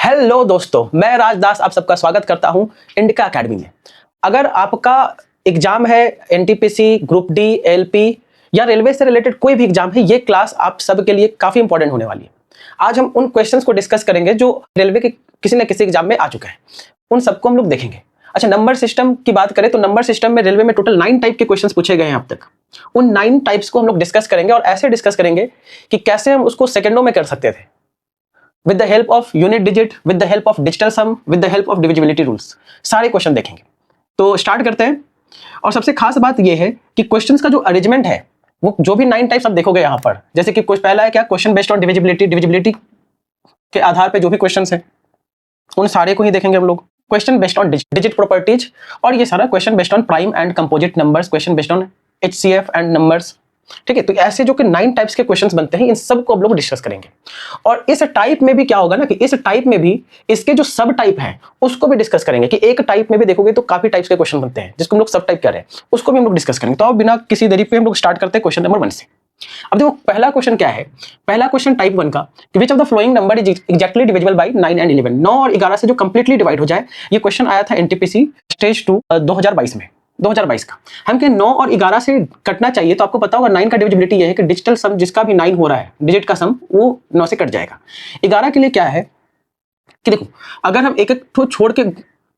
Hello दोस्तों, मैं राजदास आप सबका स्वागत करता हूं इंडिका एकेडमी में। अगर आपका एग्जाम है एनटीपीसी, ग्रुप डी, एलपी या रेलवे से रिलेटेड कोई भी एग्जाम है, ये क्लास आप सबके लिए काफी इंपॉर्टेंट होने वाली है। आज हम उन क्वेश्चंस को डिस्कस करेंगे जो रेलवे के किसी न किसी एग्जाम में आ चुके हैं, उन सबको हम लोग देखेंगे। अच्छा, नंबर सिस्टम की बात करें तो नंबर सिस्टम में रेलवे में टोटल 9 टाइप के क्वेश्चंस पूछे गए हैं अब तक। उन 9 टाइप्स को हम लोग डिस्कस करेंगे और ऐसे डिस्कस करेंगे कि कैसे हम उसको सेकंडों में कर सकते थे, with the help of unit digit, with the help of digital sum, with the help of divisibility rules। सारे क्वेश्चन देखेंगे। तो स्टार्ट करते हैं। और सबसे खास बात यह है कि क्वेश्चंस का जो अरेंजमेंट है, वो जो भी 9 टाइप्स आप देखोगे यहाँ पर, जैसे कि कुछ पहला है क्या, क्वेश्चन बेस्ड ऑन डिविजिबिलिटी के आधार पे जो भी क्वेश्चंस हैं उन सारे को ही देखेंगे हम लोग। Question based on digit properties, और ये सारा question based on prime and composite numbers, question based on HCF and numbers. ठीक है, तो ऐसे जो कि 9 टाइप्स के क्वेश्चंस बनते हैं, इन सब को हम लोग डिस्कस करेंगे। और इस टाइप में भी क्या होगा ना कि इस टाइप में भी इसके जो सब टाइप हैं उसको भी डिस्कस करेंगे। कि एक टाइप में भी देखोगे तो काफी टाइप्स के क्वेश्चन बनते हैं जिसको हम लोग सब टाइप कह रहे हैं, उसको भी हम लोग डिस्कस करेंगे। तो अब बिना किसी देरी पे हम लोग स्टार्ट करते हैं क्वेश्चन नंबर 1 से। अब देखो पहला क्वेश्चन क्या है। पहला क्वेश्चन टाइप 1 का, which of the flowing number is exactly divisible by 9 and 11। 9 और 11 से जो कंप्लीटली डिवाइड हो जाए, ये क्वेश्चन आया था एनटीपीसी स्टेज 2 2022 में, 2022 का। हम कहें 9 और 11 से कटना चाहिए, तो आपको पता होगा 9 का डिविजिबिलिटी ये है कि डिजिटल सम जिसका भी 9 हो रहा है, डिजिट का सम, वो 9 से कट जाएगा। 11 के लिए क्या है कि देखो, अगर हम एक एक तो छोड़ के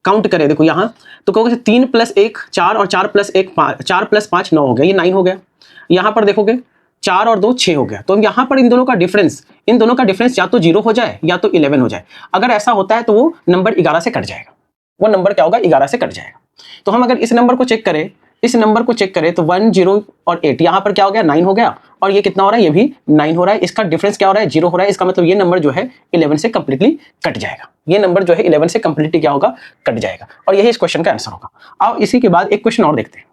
काउंट करें, देखो यहाँ तो कहोगे 3 + 1 4 और 4 + 1 5, 4 + 5 9 हो गया, ये 9 हो गया। यहाँ पर देखोगे 4 और 2 6 हो गया। तो यहाँ पर इन दोनों का डिफरेंस या तो 0 हो जाए या तो 11 हो जाए। अगर ऐसा होता है तो वो नंबर 11 से कट जाएगा। वो नंबर क्या होगा, 11 से कट जाएगा। तो हम अगर इस नंबर को चेक करें, तो 1 0 और 8, यहाँ पर क्या हो गया, 9 हो गया। और ये कितना हो रहा है, ये भी 9 हो रहा है। इसका डिफरेंस क्या हो रहा है, 0 हो रहा है। इसका मतलब ये नंबर जो है 11 से कंप्लीटली कट जाएगा। ये नंबर जो है 11 से कंप्लीटली क्या होगा, कट जाएगा। और यही इस क्वेश्चन का आंसर होगा। अब इसी के बाद एक क्वेश्चन और देखते हैं।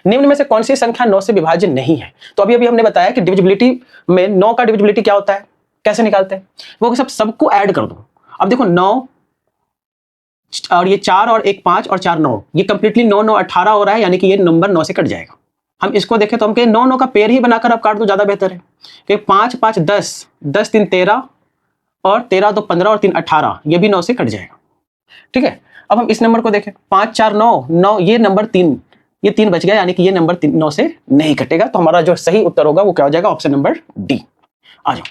निम्न में से कौन सी संख्या 9 से विभाज्य नहीं है। तो अभी हमने बताया कि डिविजिबिलिटी में 9 का डिविजिबिलिटी क्या होता है, कैसे निकालते हैं, वो सबको ऐड कर दो। अब देखो 9 और ये 4 और 1 5 और 4 9, ये कंप्लीटली 9 9 18 हो रहा है, यानी कि ये नंबर 9 से कट जाएगा। हम इसको देखें तो हम कहें 9 9 का पेयर ही बनाकर आप काट दो, ज्यादा बेहतर है। कि 5 5 10, 10 3 13 और 13 2 15 और 3 18, ये भी 9 से कट जाएगा। ठीक है, अब हम इस नंबर को देखें, 5 4 9 9, ये नंबर 3, ये 3 बच गया, यानी कि ये नंबर 9 से नहीं कटेगा। तो हमारा जो सही उत्तर होगा वो क्या हो जाएगा, ऑप्शन नंबर डी। आ जाओ,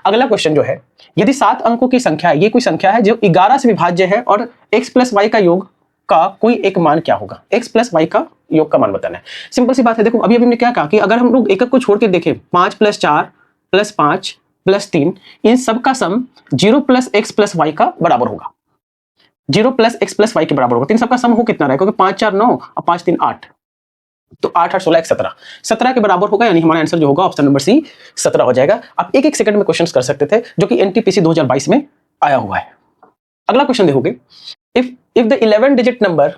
अगला क्वेश्चन जो है, यदि 7 अंकों की संख्या है, ये कोई संख्या है जो 11 से विभाज्य है और x + y का योग का कोई एक मान क्या होगा। x + y का योग का मान बताना है। सिंपल सी बात है। देखो अभी हमने क्या कहा कि अगर हम लोग एक एक को छोड़ के देखें, 5 + 4 + 5 + 3, इन सब का सम 0 + x + y का बराबर होगा। 0 + x + y के बराबर होगा। इन सबका सम हो कितना रहेगा, क्योंकि 5 4 9 और 5 3 8, तो 8 8 16 1 17, 17 के बराबर होगा, यानी हमारा आंसर जो होगा ऑप्शन नंबर सी 17 हो जाएगा। आप एक एक सेकंड में क्वेश्चंस कर सकते थे, जो कि एनटीपीसी 2022 में आया हुआ है। अगला क्वेश्चन देखोगे, if the 11 digit number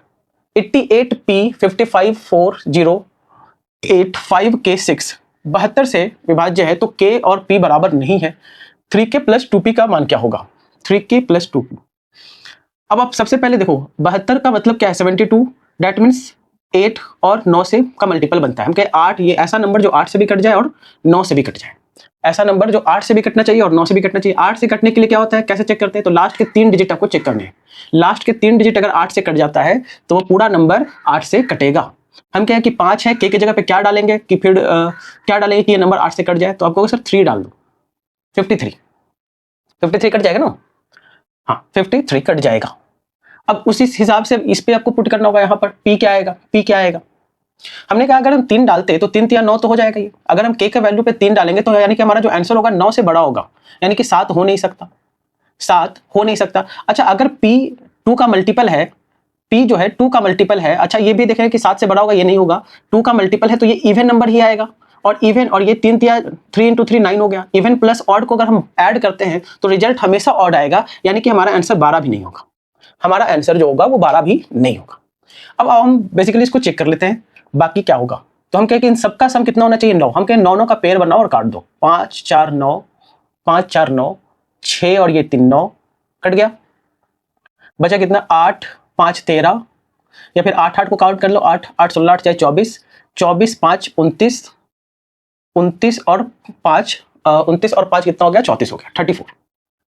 88p55408 72 से विभाज्य है, तो k और p बराबर नहीं है। 3k + 2p का मान क्या होगा, 3k + 2p। अब आप सबसे पहले देखो 72 का मतलब क्या है, 72, दैट मीन्स 8 और 9 से का मल्टीपल बनता है। हम कहे 8, ये ऐसा नंबर जो 8 से भी कट जाए और 9 से भी कट जाए। ऐसा नंबर जो 8 से भी कटना चाहिए और 9 से भी कटना चाहिए। 8 से कटने के लिए क्या होता है, कैसे चेक करते हैं, तो लास्ट के 3 डिजिट आपको चेक करने हैं। लास्ट के 3 डिजिट अगर 8 से कट जाता है तो वो पूरा नंबर 8 से कटेगा। हम कहें कि 5 है, के की जगह पे क्या डालेंगे कि फिर क्या डालेंगे कि ये नंबर 8 से कट जाए, तो आपको सर 3 डाल दो, 53 कट जाएगा ना। हाँ, 53 कट जाएगा। अब उसी हिसाब से इस पे आपको पुट करना होगा। यहाँ पर p क्या आएगा, हमने कहा अगर हम 3 डालते तो 3 3 9 तो हो जाएगा ये। अगर हम k का वैल्यू पे 3 डालेंगे तो यानी कि हमारा जो आंसर होगा 9 से बड़ा होगा, यानी कि 7 हो नहीं सकता, 7 हो नहीं सकता। अच्छा, अगर p 2 का मल्टीपल है, p जो है 2 का मल्टीपल है, अच्छा ये भी देखें कि 7 से बड़ा होगा, ये नहीं होगा। 2 का मल्टीपल है तो ये इवन नंबर ही आएगा, और इवन, और ये 3 × 3 9 हो गया। इवन प्लस ऑड को अगर हम ऐड करते हैं तो रिजल्ट हमेशा ऑड आएगा, यानी कि हमारा आंसर 12 भी नहीं होगा। हमारा आंसर जो होगा वो 12 भी नहीं होगा। अब हम बेसिकली इसको चेक कर लेते हैं, बाकी क्या होगा। तो हम कहें कि इन सबका सम कितना होना चाहिए, 9। हम कहें 9 9 का पेयर बनाओ और काट दो, 5 4 9, 5 4 9, 6 और ये 3 9 कट गया। बचा कितना, 8 5 13, या फिर 8 8 को काउंट कर लो, 8 8 16 8 24, 24 5 29, 29 और 5 29 और 5 कितना हो गया, 34 हो गया, 34।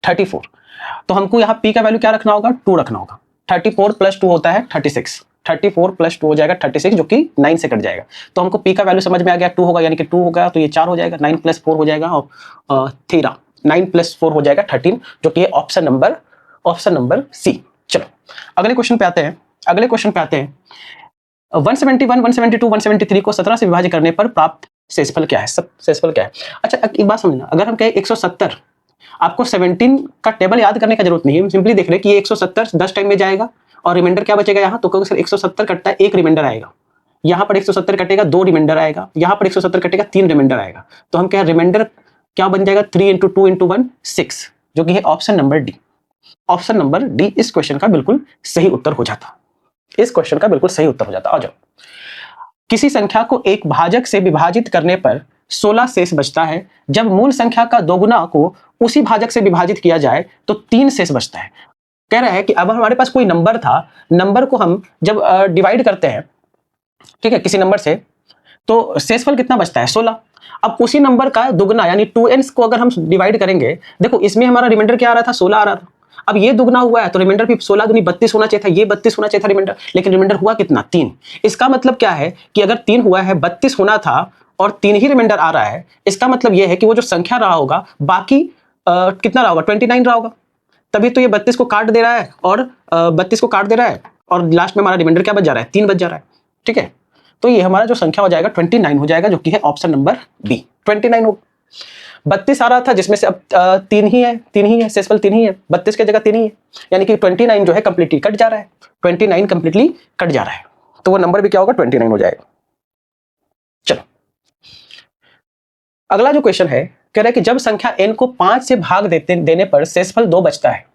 34। तो हमको यहाँ p का वैल्यू क्या रखना होगा, 2 रखना होगा। 34 + 2 होता है 36। 34 + 2 हो जाएगा 36, जो कि 9 से कट जाएगा। तो हमको p का वैल्यू समझ में आ गया, 2 होगा, यानी कि 2 होगा तो ये 4 हो जाएगा, 9 + 4 हो जाएगा, और 9 + 4 हो जाएगा 13, जो कि ऑप्शन नंबर सी। चलो अगले क्वेश्चन पे आते हैं। 171, 172, 173 को 17 से विभाजित करने पर प्राप्त शेषफल क्या है? शेषफल क्या है? अच्छा एक बात समझना, अगर हम कहें 170, आपको 17 का टेबल याद करने का जरूरत नहीं है, हम सिंपली देख रहे हैं कि ये 170 10 टाइम में जाएगा और रिमाइंडर क्या बचेगा यहाँ, तो कहोगे सर 170 कटता है, एक रिमाइंडर आएगा, यहाँ पर 170 कटेगा, 2 रिमाइंडर आएगा, यहाँ पर 170 कटेगा, 3 रिमाइंडर आएगा। तो हम कहें रिमाइंडर क्या बन जाएगा, 3 × 2 × 1 6, जो कि है option number D. Option number D इस क्वेश्चन का बिल्कुल सही उत्तर हो जाता। आ जाओ, किसी संख्या को एक भाजक से विभाजित करने पर 16 शेष बचता है। जब मूल संख्या का दोगुना को उसी भाजक से विभाजित किया जाए तो 3 शेष बचता है। कह रहा है कि अब हमारे पास कोई नंबर था, नंबर को हम जब डिवाइड करते हैं, ठीक है, किसी नंबर से, तो शेषफल कितना बचता है, 16। अब उसी नंबर का दुगना यानी 2n को अगर हम डिवाइड करेंगे, देखो इसमें हमारा रिमाइंडर क्या आ रहा था, 16 आ रहा था। अब ये दुगना हुआ है तो रिमाइंडर भी 16 दूनी 32 होना चाहिए था, ये 32 होना चाहिए था रिमाइंडर, लेकिन रिमाइंडर हुआ कितना, 3। इसका मतलब क्या है कि अगर 3 हुआ है, 32 होना था और 3 ही रिमाइंडर आ रहा है, इसका मतलब यह है कि वो जो संख्या रहा होगा बाकी कितना रहा होगा, 29 रहा होगा। तभी तो ये 32 को काट दे रहा है और 32 को काट दे रहा है और लास्ट में हमारा रिमाइंडर क्या बच जा रहा है, 3 बच जा रहा है। ठीक है, तो ये हमारा जो संख्या हो जाएगा 29 हो जाएगा, जो कि है ऑप्शन नंबर बी, 29 हो। 32 आ रहा था जिसमें से अब 3 ही है, शेषफल 3 ही है, 32 की जगह 3 ही है, यानी कि 29 जो है कंप्लीटली कट जा रहा है, 29 कंप्लीटली कट जा रहा है, तो वो नंबर भी क्या होगा, 29 हो जाएगा। चलो अगला जो क्वेश्चन है, कह रहा है कि जब संख्या n को 5 से भाग देने पर शेषफल 2 बचता है,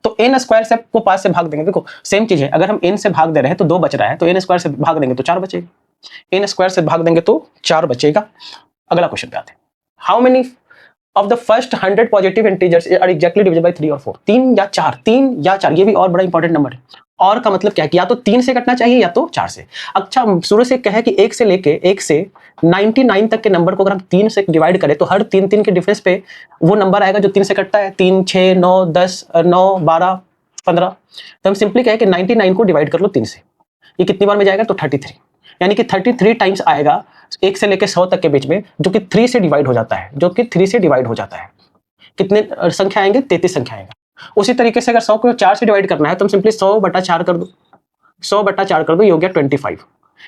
तो n स्क्वायर से को 5 से भाग देंगे, देखो सेम चीज है, अगर हम n से भाग दे रहे हैं तो 2 बच रहा है, तो n स्क्वायर से भाग देंगे तो 4 बचेगा, n स्क्वायर से भाग देंगे तो 4 बचेगा। अगला क्वेश्चन पे आते हैं, how many of the first 100 positive integers are exactly divisible by 3 और 4, 3 या 4, ये भी और बड़ा इंपॉर्टेंट नंबर है। और का मतलब क्या है कि या तो 3 से कटना चाहिए या तो 4 से। अच्छा शुरू से कहे कि 1 से 99 तक के नंबर को अगर हम 3 से डिवाइड करें तो हर 3 के डिफरेंस पे वो नंबर आएगा जो 3 से कटता है, 3, 6, 9, 10, 9, 12, 15। तो हम सिंपली कहें कि 99 को डिवाइड कर लो 3 से, ये कितनी बार में जाएगा, तो 33, यानी कि 33 टाइम्स आएगा 1 से लेकर 100 तक के बीच में, जो कि 3 से डिवाइड हो जाता है, कितने संख्या आएंगे, 33 संख्या आएगा। उसी तरीके से अगर 100 को 4 से डिवाइड करना है तो हम सिंपली 100/4 कर दो, 100/4 कर दो, ये हो गया 25,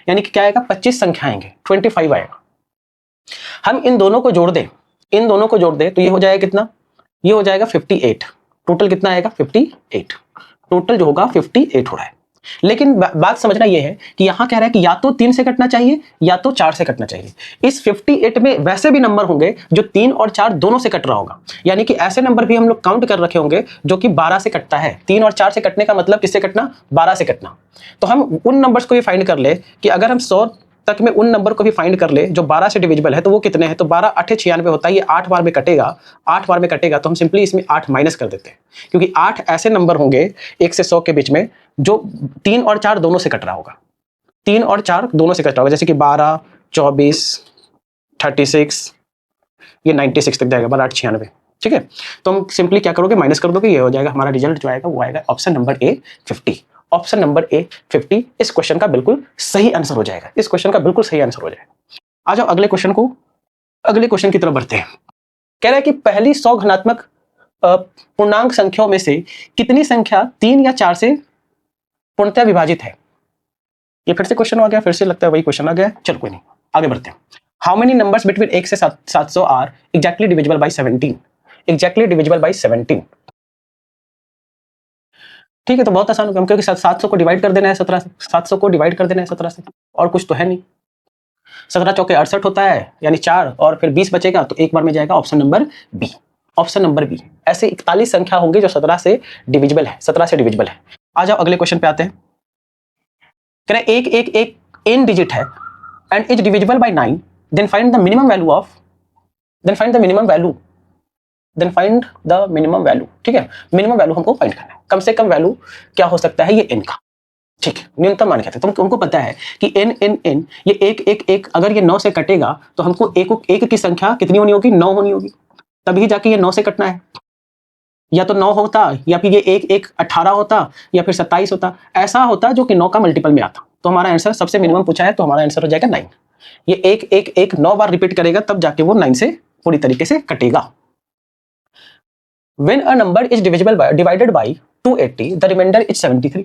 यानी कि क्या आएगा, 25 संख्या आएंगे, 25 आएगा। हम इन दोनों को जोड़ दें तो ये हो जाएगा कितना, ये हो जाएगा 58। टोटल कितना आएगा, 58, टोटल जो होगा 58 हो रहा है। लेकिन बात समझना यह है कि यहां कह रहा है कि या तो 3 से कटना चाहिए या तो 4 से कटना चाहिए। इस 58 में वैसे भी नंबर होंगे जो 3 और 4 दोनों से कट रहा होगा, यानी कि ऐसे नंबर भी हम लोग काउंट कर रखे होंगे जो कि 12 से कटता है। 3 और 4 से कटने का मतलब किससे कटना, 12 से कटना। तो हम उन नंबर्स को भी फाइंड कर ले कि अगर हम 100 तक में उन नंबर को भी फाइंड कर ले जो 12 से डिविजिबल है, तो वो कितने हैं, तो 12 8 96 होता है, ये 8 बार में कटेगा, तो हम सिंपली इसमें 8 माइनस कर देते हैं, क्योंकि 8 ऐसे नंबर होंगे 1 से 100 के बीच में जो 3 और 4 दोनों से कट रहा होगा, 3 और 4 दोनों से कट रहा होगा, जैसे कि 12, 24, 36, ये 96 तक जाएगा, 12 8 96। ठीक है, तो हम सिंपली क्या करोगे, माइनस कर दोगे, ये हो जाएगा हमारा रिजल्ट जो आएगा वो आएगा option number A 50। Option number A 50 इस क्वेश्चन का बिल्कुल सही आंसर हो जाएगा, आ जाओ अगले क्वेश्चन की तरफ बढ़ते हैं। कह रहा है कि पहली 100 घनात्मक पूर्णांक संख्याओं में से कितनी संख्या 3 या 4 से पूर्णतः विभाजित है। ये फिर से क्वेश्चन आ गया, फिर से लगता है वही क्वेश्चन आ गया, चल कोई नहीं, आगे बढ़ते हैं। हाउ मेनी नंबर्स बिटवीन 1 से 700 आर एग्जैक्टली डिविजिबल बाय 17। ठीक है, तो बहुत आसान होगा, क्योंकि 700 को डिवाइड कर देना है 17 से, 700 को डिवाइड कर देना है 17 से, और कुछ तो है नहीं। 17 चौके 68 होता है, यानी 4 और फिर 20 बचेगा, तो एक बार में जाएगा ऑप्शन नंबर बी। ऐसे 41 संख्या होंगे जो 17 से डिविजिबल है। आ जाओ अगले क्वेश्चन पे आते हैं। कह रहे एक n डिजिट है and is divisible by 9, then find the minimum value. ठीक है, मिनिमम वैल्यू हमको फाइंड करना है, कम से कम वैल्यू क्या हो सकता है, ये n का। ठीक है, न्यूनतम मान कहते हैं। तो हमको पता है कि n ये एक अगर ये 9 से कटेगा तो हमको एक की संख्या कितनी होनी होगी, 9 होनी होगी, तभी जाके ये 9 से कटना है। या तो 9 होता, या फिर ये 1 1 18 होता, या फिर 27 होता, ऐसा होता जो कि 9 का मल्टीपल में आता। तो हमारा आंसर सबसे मिनिमम पूछा है, तो हमारा आंसर हो जाएगा 9। ये 1 1 1 9 बार रिपीट करेगा, तब जाके वो 9 से पूरी तरीके से कटेगा। When a number is divided by 280, the remainder is 73.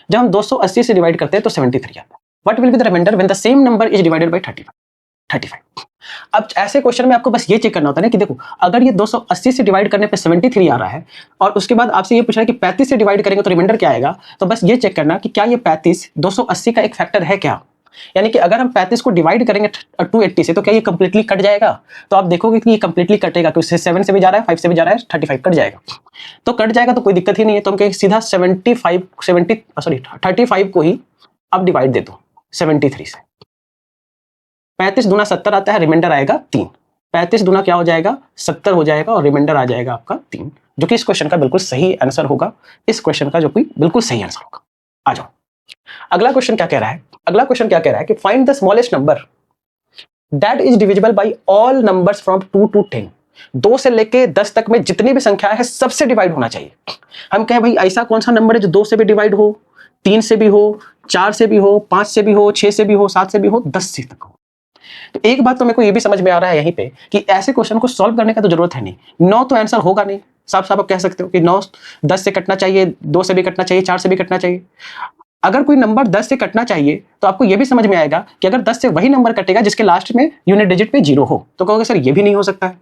जब हम 280 से डिवाइड करते हैं तो 73 आता है। What will be the remainder when the same number is divided by 35? अब ऐसे क्वेश्चन में आपको बस ये चेक करना होता है ना कि देखो, अगर ये 280 से डिवाइड करने पे 73 आ रहा है, और उसके बाद आपसे ये पूछ रहा है कि 35 से डिवाइड करेंगे तो रिमाइंडर क्या आएगा, तो बस ये चेक करना कि क्या ये 35 280 का एक फैक्टर है क्या। यानी कि अगर हम 35 को डिवाइड करेंगे 280 से, तो क्या ये कंप्लीटली कट जाएगा। तो आप देखोगे कि ये कंप्लीटली कटेगा, क्योंकि 7 से भी जा रहा है, 5 से भी जा रहा है, 35 कट जाएगा। तो कट जाएगा तो कोई दिक्कत ही नहीं है, तो हम कहेंगे सीधा 35 को ही अब डिवाइड दे दो 73 से। 35 दूना 70 आता है, रिमाइंडर आएगा 3। 35 दूना क्या हो जाएगा, 70 हो जाएगा, और रिमाइंडर आ जाएगा आपका 3, जो कि इस क्वेश्चन का बिल्कुल सही आंसर होगा। इस क्वेश्चन का जो कि बिल्कुल सही आंसर होगा। आ जाओ, अगला क्वेश्चन क्या कह रहा है। अगला क्वेश्चन क्या कह रहा है कि find the smallest number that is divisible bye all numbers from 2 to 10। 2 से लेके 10 तक में जितनी भी संख्या है सबसे डिवाइड होना चाहिए। हम कहें भाई ऐसा कौन सा नंबर है जो 2 से भी डिवाइड हो, 3 से भी हो, 4 से भी हो, 5 से भी हो, 6 से भी हो, 7 से भी हो, 10 से तक हो। तो एक बात तो मेरे को ये भी समझ में आ रहा है यहीं पे कि ऐसे क्वेश्चन को सॉल्व करने का तो जरूरत है नहीं। 9 तो आंसर होगा नहीं, साफ साफ आप कह सकते हो कि 9 10 से कटना चाहिए, 2 से भी कटना चाहिए, 4 से भी कटना चाहिए। अगर कोई नंबर 10 से कटना चाहिए तो आपको यह भी समझ में आएगा कि अगर 10 से वही नंबर कटेगा जिसके लास्ट में यूनिट डिजिट पे 0 हो, तो कहोगे सर ये भी नहीं हो सकता है।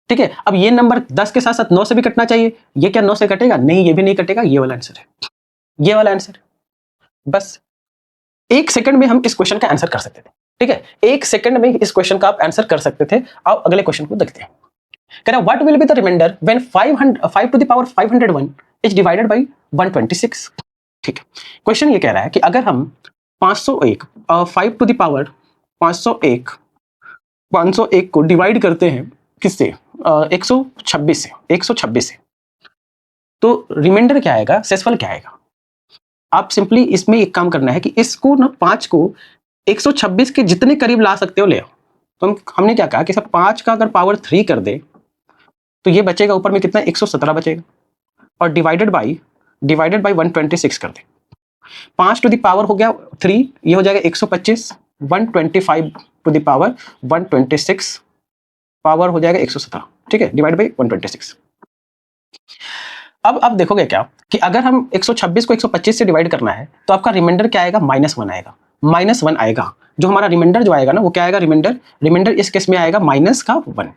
ठीक है, अब ये नंबर 10 के साथ साथ 9 से भी कटना चाहिए, ये क्या 9 से कटेगा? नहीं, ये भी नहीं कटेगा। ये वाला आंसर है, ये वाला आंसर। बस 1 सेकंड में हम इस क्वेश्चन का आंसर कर सकते थे। ठीक है, 1 सेकंड में इस क्वेश्चन का आप आंसर कर सकते थे। आओ अगले क्वेश्चन को देखते हैं। कह रहा है what will be the remainder when 5 to the power 501 is divided by 126। ठीक है, क्वेश्चन ये कह रहा है कि अगर हम 501 5 टू द पावर 501 को डिवाइड करते हैं किससे, 126 से, तो रिमाइंडर क्या आएगा, शेषफल क्या आएगा। आप सिंपली इसमें एक काम करना है कि इसको ना 5 को 126 के जितने करीब ला सकते हो ले आओ। तो हमने क्या कहा कि सब 5 का अगर पावर 3 कर दे तो ये बचेगा ऊपर में कितना, 117 बचेगा, और डिवाइडेड बाई 126 कर दे। 5 टू द पावर हो गया 3, ये हो जाएगा 125, 125 टू द पावर 126 पावर हो जाएगा 117। ठीक है, डिवाइड बाई 126। अब देखोगे क्या कि अगर हम 126 को 125 से डिवाइड करना है तो आपका रिमाइंडर क्या आएगा, -1 आएगा। -1 आएगा, जो हमारा रिमाइंडर जो आएगा ना वो क्या आएगा, रिमाइंडर इस केस में आएगा -1।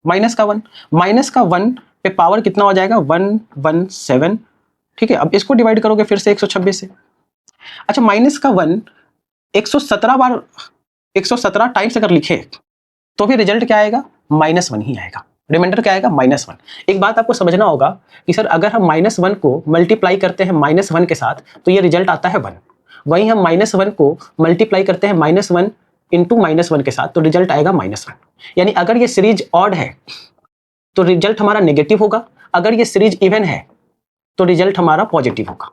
-1 पे पावर कितना हो जाएगा, 117। ठीक है, अब इसको डिवाइड करोगे फिर से 126 से। अच्छा, -1 117 बार 117 टाइम्स अगर लिखे तो भी रिजल्ट क्या आएगा, -1 ही आएगा। रिमाइंडर क्या आएगा, -1। एक बात आपको समझना होगा कि सर अगर हम -1 को मल्टीप्लाई करते हैं -1 के साथ तो ये रिजल्ट आता है 1। वहीं हम -1 को मल्टीप्लाई करते हैं -1 इंटू -1 के साथ तो रिजल्ट आएगा -1। यानी अगर ये सीरीज ऑड है तो रिजल्ट हमारा नेगेटिव होगा, अगर ये सीरीज इवन है तो रिजल्ट हमारा पॉजिटिव होगा।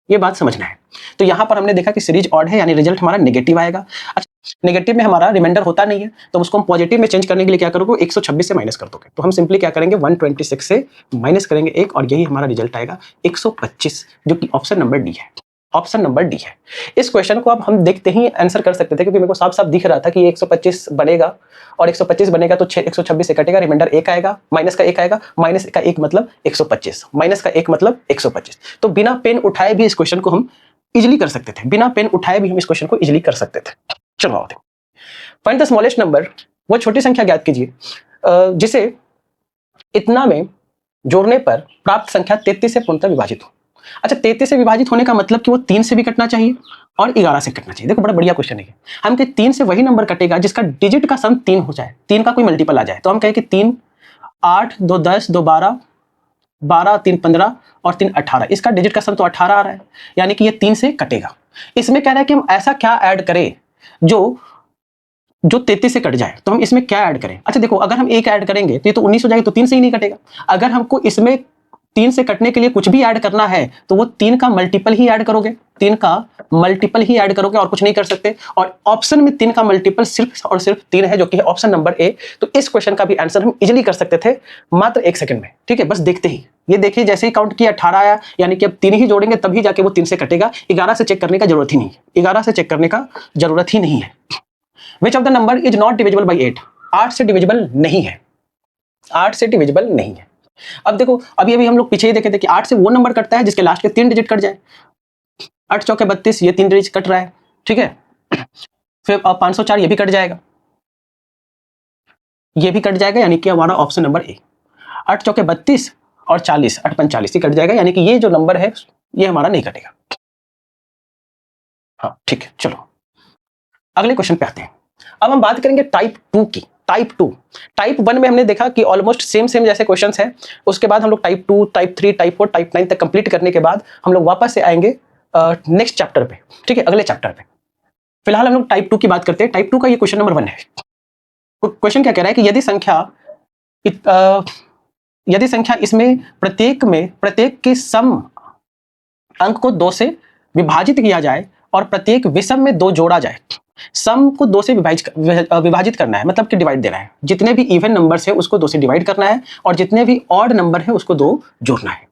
ये बात समझना है। तो यहां पर हमने देखा कि सीरीज ऑड है यानी रिजल्ट हमारा नेगेटिव आएगा। अच्छा, नेगेटिव में हमारा रिमाइंडर होता नहीं है तो उसको हम पॉजिटिव में चेंज करने के लिए क्या करोगे, 126 से माइनस कर दोगे। तो हम सिंपली क्या करेंगे, 126 से माइनस करेंगे 1 और यही हमारा रिजल्ट आएगा 125, जो कि ऑप्शन नंबर डी है। ऑप्शन नंबर डी है। इस क्वेश्चन को अब हम देखते ही आंसर कर सकते थे क्योंकि मेरे को साफ साफ दिख रहा था कि ये 125 बनेगा और 125 बनेगा तो 126 से कटेगा, रिमाइंडर 1 आएगा, माइनस का 1 आएगा, माइनस का 1 मतलब 125, माइनस का 1 मतलब 125। तो बिना पेन उठाए भी इस क्वेश्चन को हम इजिली कर सकते थे, बिना पेन उठाए भी हम इस क्वेश्चन को इजिली कर सकते थे। चलो आओ फाइंड द स्मॉलेस्ट नंबर, वो छोटी संख्या ज्ञात कीजिए जिसे इतना में जोड़ने पर प्राप्त संख्या 33 से पूर्णतः विभाजित हो। अच्छा, 33 से विभाजित होने का मतलब कि वो 3 से भी कटना चाहिए और 11 से कटना चाहिए। देखो बड़ा बढ़िया क्वेश्चन है। हम कहें 3 से वही नंबर कटेगा जिसका डिजिट का सम 3 हो जाए, 3 का कोई मल्टीपल आ जाए। तो हम कहें कि 3 8 2 10 2 12 12 3 15 और 3 18, इसका डिजिट का सम तो 18 आ रहा है, यानी कि ये 3 से कटेगा। इसमें कह रहा है कि हम ऐसा क्या ऐड करें जो 33 से कट जाए। तो हम इसमें क्या ऐड करें? अच्छा देखो, अगर हम 1 ऐड करेंगे तो ये तो 19 हो जाएगा, तो 3 से ही नहीं कटेगा। अगर हमको इसमें 3 से कटने के लिए कुछ भी ऐड करना है तो वो 3 का मल्टीपल ही ऐड करोगे, 3 का मल्टीपल ही ऐड करोगे और कुछ नहीं कर सकते। और ऑप्शन में 3 का मल्टीपल सिर्फ और सिर्फ 3 है, जो कि है ऑप्शन नंबर ए। तो इस क्वेश्चन का भी आंसर हम इजीली कर सकते थे मात्र 1 सेकंड में। ठीक है, बस देखते ही, ये देखिए जैसे ही काउंट किया 18 आया, यानी कि अब 3 ही जोड़ेंगे तभी जाके वो 3 से कटेगा। 11 से चेक करने का जरूरत ही नहीं है, 11 से चेक करने का जरूरत ही नहीं है। Which of the number is not divisible by 8? 8 से डिविजिबल नहीं है, 8 से डिविजिबल नहीं है। अब देखो, अभी अभी हम लोग पीछे ही देखे थे कि 8 से वो नंबर कटता है जिसके लास्ट के 3 डिजिट कट जाए। 8 चौके 32, ये 3 डिजिट कट रहा है। ठीक है, फिर 504 ये भी कट जाएगा, ये भी कट जाएगा, यानी कि हमारा ऑप्शन नंबर ए। 8 चौके 32 और 40, 8 5 40 ही कट जाएगा, यानी कि ये जो नंबर है ये हमारा नहीं कटेगा। हाँ ठीक है, चलो अगले क्वेश्चन पे आते हैं। अब हम बात करेंगे टाइप 2 की। टाइप 2, टाइप 1 में हमने देखा कि ऑलमोस्ट सेम जैसे क्वेश्चंस हैं। उसके बाद हम लोग टाइप 2, टाइप 3, टाइप 4, टाइप 9 तक कंप्लीट करने के बाद हम लोग वापस से आएंगे नेक्स्ट चैप्टर पे। ठीक है, अगले चैप्टर पे। फिलहाल हम लोग टाइप 2 की बात करते हैं। टाइप 2 का ये क्वेश्चन नंबर 1 है। क्वेश्चन क्या कह रहा है कि यदि संख्या इसमें प्रत्येक के सम अंक को 2 से विभाजित किया जाए और प्रत्येक विषम में 2 जोड़ा जाए। सम को 2 से विभाजित करना है, मतलब कि डिवाइड देना है। जितने भी इवन नंबर्स है उसको 2 से डिवाइड करना है और जितने भी ऑड नंबर है उसको 2 जोड़ना है।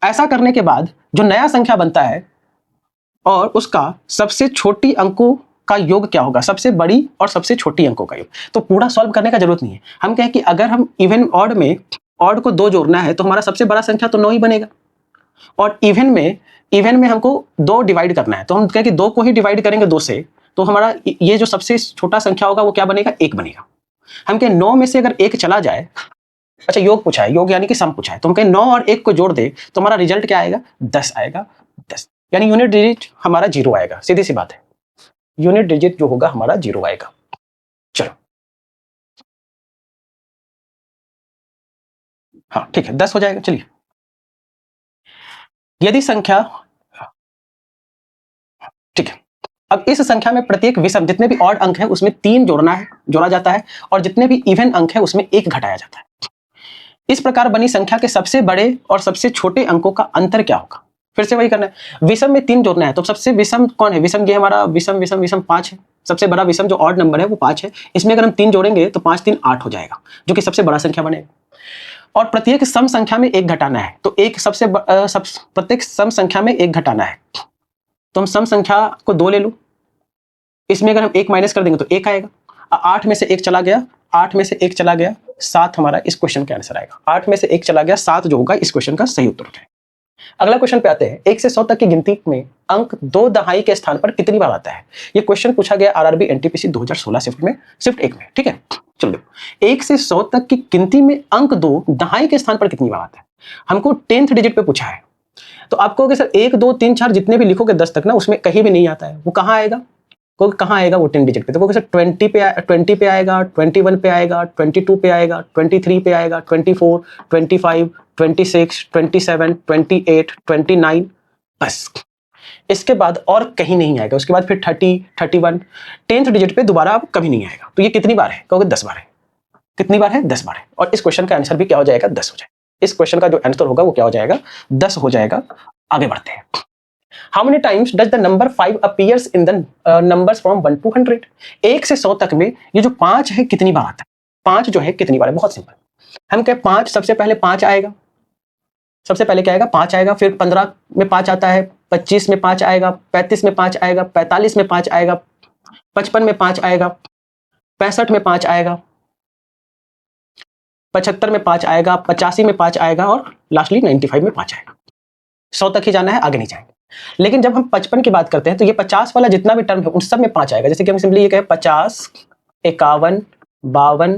ऐसा करने के बाद जो नया संख्या बनता है और उसका सबसे छोटी अंकों का योग क्या होगा, सबसे बड़ी और सबसे छोटी अंकों का योग। तो पूरा सॉल्व करने का जरूरत नहीं है। हम कहें कि अगर हम इवन ऑड में ऑड को 2 जोड़ना है तो हमारा सबसे बड़ा संख्या तो 9 ही बनेगा, और इवन में हमको 2 डिवाइड करना है तो हम कहें कि 2 को ही डिवाइड करेंगे 2 से, तो हमारा ये जो सबसे छोटा संख्या होगा वो क्या बनेगा, 1 बनेगा। हम कहें 9 में से अगर 1 चला जाए, अच्छा योग पूछा है, योग यानी कि सम पूछा है, तो हम कहें 9 और 1 को जोड़ दे तो हमारा रिजल्ट क्या आएगा, 10 आएगा। 10 यानी यूनिट डिजिट हमारा 0 आएगा। सीधी सी बात है, यूनिट डिजिट जो होगा हमारा 0 आएगा। चलो हाँ ठीक है, 10 हो जाएगा। चलिए, यदि संख्या, ठीक है, अब इस संख्या में प्रत्येक विषम जितने भी ऑड अंक है उसमें 3 जोड़ा जाता है और जितने भी इवन अंक है उसमें 1 घटाया जाता है। इस प्रकार बनी संख्या के सबसे बड़े और सबसे छोटे अंकों का अंतर क्या होगा। फिर से वही करना है, विषम में 3 जोड़ना है तो सबसे विषम कौन है, विषम ये हमारा विषम 5 है। सबसे बड़ा विषम जो ऑड नंबर है वो 5 है। इसमें अगर हम 3 जोड़ेंगे तो 5 3 8 हो जाएगा, जो कि सबसे बड़ा संख्या बनेगा। और प्रत्येक सम संख्या में 1 घटाना है, तो प्रत्येक सम संख्या में 1 घटाना है। तो हम सम संख्या को 2 ले लो, इसमें अगर हम 1 माइनस कर देंगे तो 1 आएगा। 8 में से 1 चला गया, 8 में से 1 चला गया, 7 हमारा इस क्वेश्चन का आंसर आएगा। 8 में से 1 चला गया, 7 जो होगा इस क्वेश्चन का सही उत्तर है। अगला क्वेश्चन पे आते हैं। 1 से 100 तक की गिनती में अंक 2 दहाई के स्थान पर कितनी बार आता है। ये क्वेश्चन पूछा गया आरआरबी एनटीपीसी 2016 शिफ्ट 1 में। ठीक है, चलो 1 से 100 तक की गिनती में अंक 2 दहाई के स्थान पर कितनी बार आता है। हमको 10th डिजिट पे पूछा है, तो आप कहोगे सर 1 2 3 4 जितने भी लिखोगे 10 तक ना, उसमें कहीं भी नहीं आता है। वो कहाँ आएगा, कहाँ आएगा वो 10 डिजिट पे। तो सर 20 पे आएगा, 21 पे आएगा, 22 पे आएगा, 23 पे आएगा, 24, 25, 26, 27, 28, 29, बस इसके बाद और कहीं नहीं आएगा। उसके बाद फिर 30, 31, 10th डिजिट पे दोबारा अब कभी नहीं आएगा। तो ये कितनी बार है, कहोगे 10 बार है। कितनी बार है, 10 बार है। और इस क्वेश्चन का आंसर भी क्या हो जाएगा, 10 हो जाएगा। इस क्वेश्चन का जो आंसर होगा वो क्या हो जाएगा, 10 हो जाएगा। आगे बढ़ते हैं। How many times does the number 5 appears in the numbers from 1 to 100? 1 से 100 तक में ये जो 5 है कितनी बार आता है, 5 जो है कितनी बार है। बहुत सिंपल, हम कहें 5, सबसे पहले 5 आएगा, सबसे पहले क्या आएगा, 5 आएगा। फिर 15 में 5 आता है, 25 में 5 आएगा, 35 में 5 आएगा, 45 में 5 आएगा, 55 में 5 आएगा, 65 में 5 आएगा, 75 में 5 आएगा, 85 में 5 आएगा और लास्टली 95 में 5 आएगा। 100 तक ही जाना है, आगे नहीं जाएंगे। लेकिन जब हम 55 की बात करते हैं तो ये 50 वाला जितना भी टर्म है उन सब में 5 आएगा। जैसे कि हम सिंपली ये कहें 50, 51, 52,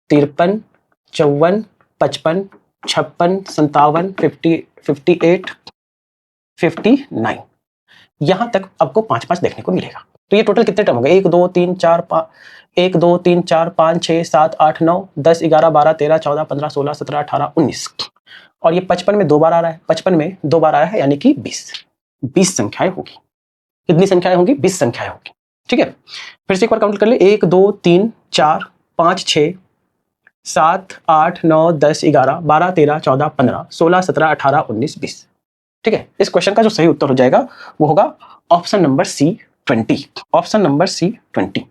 53, 54, 55, 56, 57, 50, 58, 59, यहां तक आपको 5 देखने को मिलेगा। तो ये टोटल कितने टर्म हो गए, 1 2 3 4 5, 1 2 3 4 5 6 7 8 9 10 11 12 13 14 15 16 17 18 19, और ये 55 में 2 बार आ रहा है, 55 में 2 बार आ रहा है, यानी कि 20 संख्याएं होगी। कितनी संख्याएं होंगी, 20 संख्याएं होगी। ठीक है, फिर से एक बार काउंट कर ले, 1 2 3 4 5 6 7, 8, 9, 10, 11, 12, 13, 14, 15, 16, 17, 18, 19, 20। ठीक है, इस क्वेश्चन का जो सही उत्तर हो जाएगा वो होगा option number C 20। Option number C 20।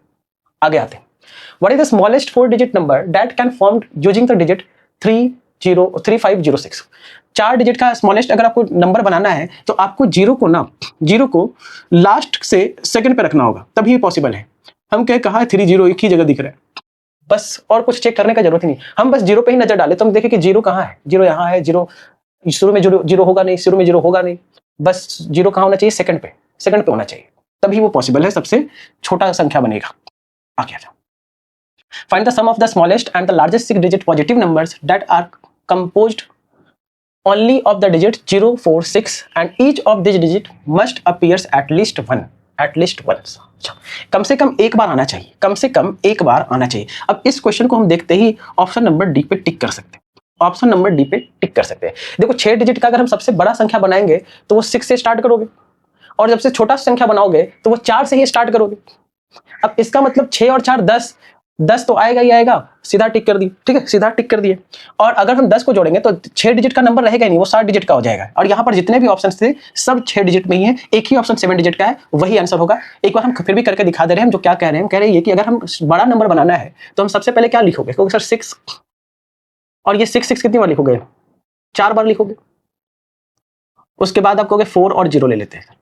आगे आते हैं। What is the smallest 4 digit number that can form using the digit 3506। 4 digit का स्मॉलेस्ट अगर आपको नंबर बनाना है तो आपको जीरो को लास्ट से सेकंड पे रखना होगा, तभी पॉसिबल है। हम क्या कहा 30 एक ही जगह दिख रहा है, बस और कुछ चेक करने का जरूरत ही नहीं। हम बस जीरो पे ही नजर डाले तो हम देखें कि जीरो कहाँ है, जीरो यहाँ है, जीरो शुरू में जीरो होगा नहीं, शुरू में जीरो होगा नहीं, बस जीरो कहाँ होना चाहिए, सेकंड पे होना चाहिए, तभी वो पॉसिबल है, सबसे छोटा संख्या बनेगा। आगे आ जाओ। Find the sum of the smallest and the largest 6-digit positive numbers that are composed only of the digit 0, 4, 6 and each of these digit must appears at least once. कम से कम एक बार आना चाहिए, कम से कम एक बार आना चाहिए। अब इस क्वेश्चन को हम देखते ही ऑप्शन नंबर डी पे टिक कर सकते हैं। ऑप्शन नंबर डी पे टिक कर सकते हैं। देखो 6 डिजिट का अगर हम सबसे बड़ा संख्या बनाएंगे तो वो 6 से स्टार्ट करोगे, और जब से छोटा संख्या बनाओगे तो वो 4 से ही स्टार्ट करोगे। अब इसका मतलब 6 और 4 10 तो आएगा ही आएगा, सीधा टिक कर दी। ठीक है, सीधा टिक कर दिए। और अगर हम 10 को जोड़ेंगे तो 6 डिजिट का नंबर रहेगा ही नहीं, वो 7 डिजिट का हो जाएगा। और यहाँ पर जितने भी ऑप्शन थे सब 6 डिजिट में ही है, एक ही ऑप्शन 7 डिजिट का है, वही आंसर होगा। एक बार हम फिर भी करके दिखा दे रहे हैं। हम जो क्या कह रहे हैं, हम कह रहे हैं कि अगर हम बड़ा नंबर बनाना है तो हम सबसे पहले क्या लिखोगे, क्योंकि सर 6, और ये 6 कितनी बार लिखोगे, 4 बार लिखोगे। उसके बाद आप कहोगे 4 और 0 ले लेते हैं,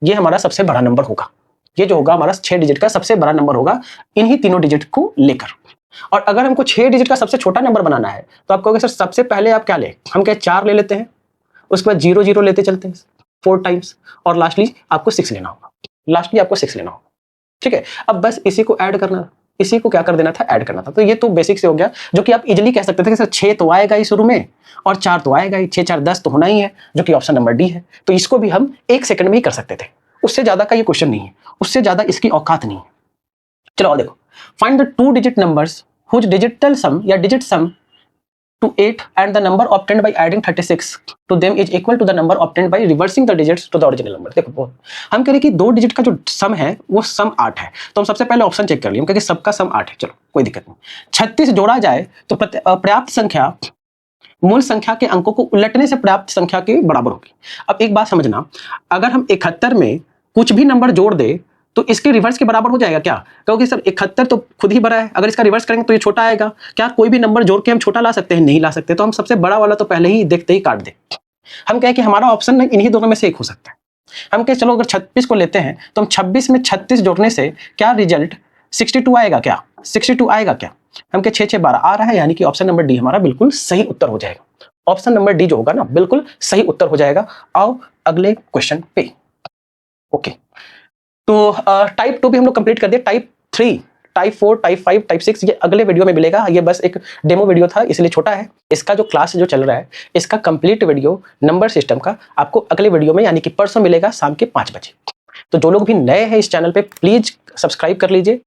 ये हमारा सबसे बड़ा नंबर होगा। ये जो होगा हमारा 6 डिजिट का सबसे बड़ा नंबर होगा, इन्हीं तीनों डिजिट को लेकर। और अगर हमको 6 डिजिट का सबसे छोटा नंबर बनाना है तो आप कहोगे सर सबसे पहले आप क्या ले, हम क्या 4 ले लेते हैं, उसके बाद 0 0 लेते चलते हैं 4 टाइम्स, और लास्टली आपको 6 लेना होगा। ठीक है, अब बस इसी को ऐड करना, इसी को क्या कर देना था, ऐड करना था। तो ये तो बेसिक से हो गया, जो कि आप इजीली कह सकते थे कि सर 6 तो आएगा ही शुरू में, और 4 तो आएगा ही, 6 4 10 तो होना ही है, जो कि ऑप्शन नंबर डी है। तो इसको भी हम 1 सेकंड में ही कर सकते थे, उससे ज्यादा का ये क्वेश्चन नहीं है, उससे ज्यादा इसकी औकात नहीं है। चलो और देखो, find the 2 digit numbers whose digital sum या digit sum to 8 and the number obtained by adding 36 to them is equal to the number obtained by reversing the digits to the original number। देखो हम कह रहे हैं कि 2 digit का जो सम है वो सम 8 है, तो हम सबसे पहले ऑप्शन चेक कर लिए, हम कह रहे सबका सम 8 है। चलो कोई दिक्कत नहीं, 36 जोड़ा जाए तो पर्याप्त संख्या मूल संख्या के अंकों को उलटने से पर्याप्त संख्या के बराबर होगी। अब एक बात समझना, अगर हम 71 में कुछ भी नंबर जोड़ दे तो इसके रिवर्स के बराबर हो जाएगा क्या, क्योंकि सर 71 तो खुद ही बड़ा है, अगर इसका रिवर्स करेंगे तो ये छोटा आएगा। क्या कोई भी नंबर जोड़ के हम छोटा ला सकते हैं, नहीं ला सकते। तो हम सबसे बड़ा वाला तो पहले ही देखते ही काट दे। हम कहें कि हमारा ऑप्शन इन्हीं दोनों में से एक हो सकता है। हम कहें चलो अगर 36 को लेते हैं तो हम 26 में 36 जोड़ने से क्या रिजल्ट 62 आएगा क्या, 62 आएगा क्या। हम कहें 6 6 12 आ रहा है, यानी कि ऑप्शन नंबर डी हमारा बिल्कुल सही उत्तर हो जाएगा। ऑप्शन नंबर डी जो होगा ना बिल्कुल सही उत्तर हो जाएगा। आओ अगले क्वेश्चन पे। ओके, तो टाइप 2 भी हम लोग कंप्लीट कर दिए। टाइप 3, टाइप 4, टाइप 5, टाइप 6 ये अगले वीडियो में मिलेगा। ये बस एक डेमो वीडियो था इसलिए छोटा है। इसका जो क्लास जो चल रहा है इसका कंप्लीट वीडियो नंबर सिस्टम का आपको अगले वीडियो में यानी कि परसों मिलेगा शाम के 5 बजे। तो जो लोग भी नए हैं इस चैनल पे प्लीज सब्सक्राइब कर लीजिए।